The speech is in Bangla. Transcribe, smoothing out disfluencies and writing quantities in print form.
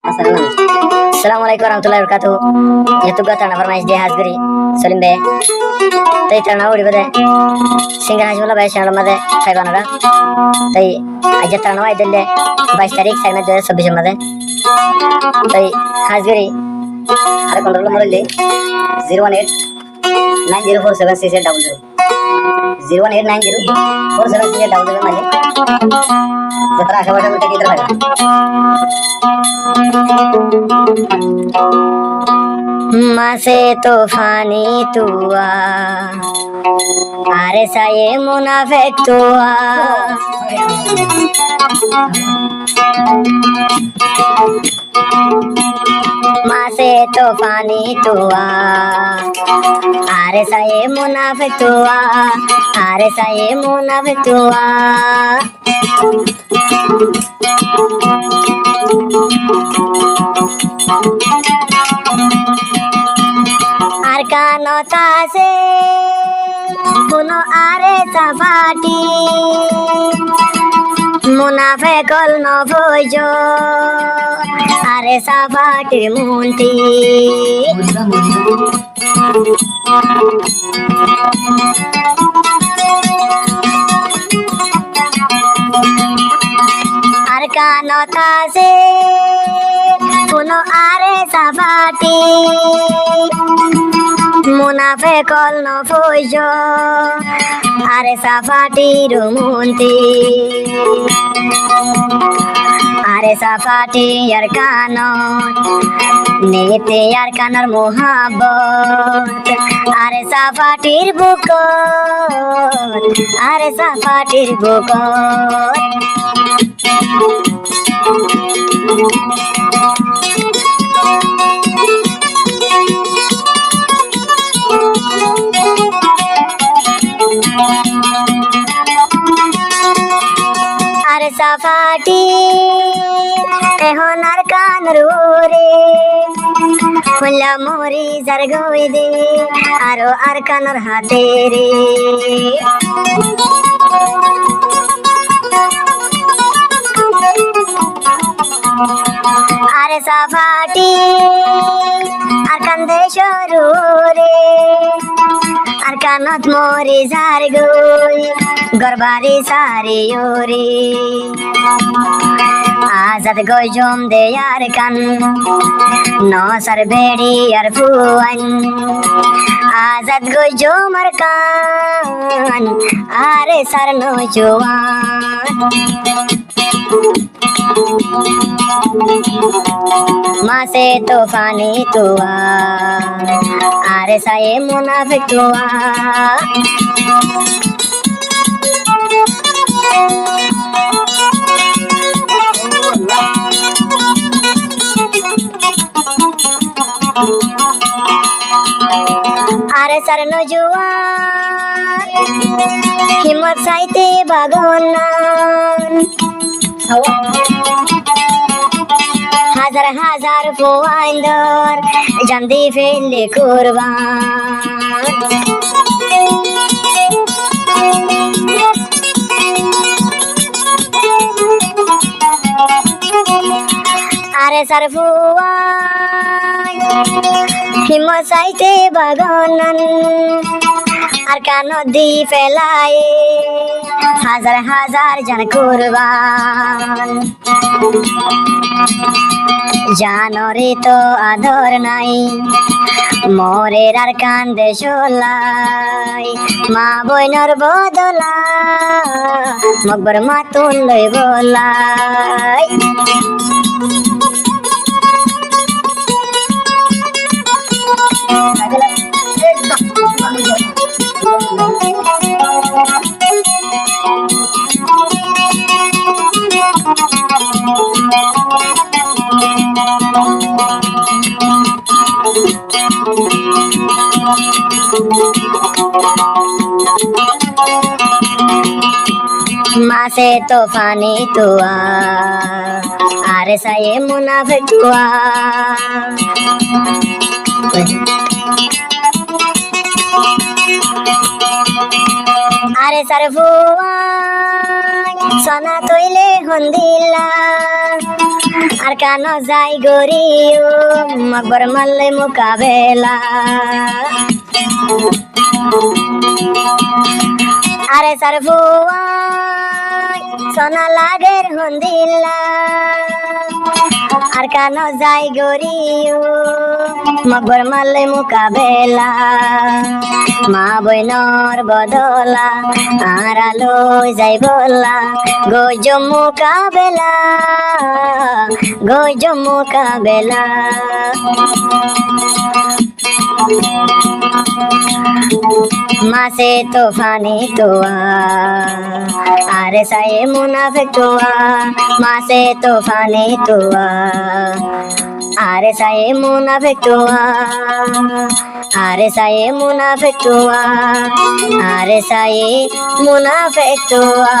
Assalamualaikum warahmatullahi wabarakatuh. Itu gua tanah farmais dia hasgiri Salim be. Tai tanah udi bade. Singa hajmula bay channel made khaybanaga. Tai aja tanah wa idelle 22 तारीख साइना 2026 मध्ये. Tai hasgiri ada kontrol morali 018 90476600 01890476600 मध्ये. जत्रा अशा वाटत होते की इतर बघा. मासे तूफानी तुआ आरे साये मुनाफिक तुआ मासे तूफानी तुआ आरे साये मुनाफिक तुआ आरे साये मुनाफिक तुआ Arkanota se puno are safati munafekol no bojo are safati munti Arkanota se puno are safati মুনাফেকল নফুজ আরে সাফাটির মুন্তি আরে সাফাটি আর কানত নেতে আর কানার মোহাবত আরে সাফাটির বুকত আরে সাফাটির বুকত আরে সাফাটি এখন আর কানর রে খুললা মরি যার গই দে আরো আর কানর হাতে রে আরে সাফাটি আর কান্দে সরু রে আর কানত মরি যার গই গরবারি সারি ওরে আজাদ গই জম দে আর কান নসার বেড়ি আর ফুয়ান আজাদ গই জম আর কান আরে সার নজওয়ান মাসে তোফানি তুয়া আরে সায়ে মুনাফিক তুয়া আরে সার নজওয়ান হিম্মত চাইতে বাগনান হাজার হাজার পোয়াইন্দর জান্দি ফেললে কুরবান আরে সার ফুয়াই হিম্মত চাইতে বাগনান আর কানদি ফেলায় হাজার হাজার জন কুরবান জানরে তো আদর নাই মোরের আর কান্দে সোলাই মা বইনর বদলা মকবর মাতুন লই বলাই মাসে তোফানি তুয়া আরে সায়ে মুনাফিক তুয়া আরে সার ফুয়া সোনা তৈলে হন্দিলা আর কানো যাই গরিও মকবর মাল্লে মোকাবেলা আরে সারফুয়া সোনা লাগের হন্দিল্লা আর কানো যাই গরিও মকবর মাল্লে মোকাবেলা মা বইনর বদলা আর আলো যাই বলা গজ মোকাবেলা গজ মোকাবেলা মাসে তোফানি তোয়া আরে সায়ে মুনাফিক তোয়া মাসে তোফানি তোয়া আরে সায়ে মুনাফিক তোয়া আরে সায়ে মুনাফিক তোয়া আরে সায়ে মুনাফিক তোয়া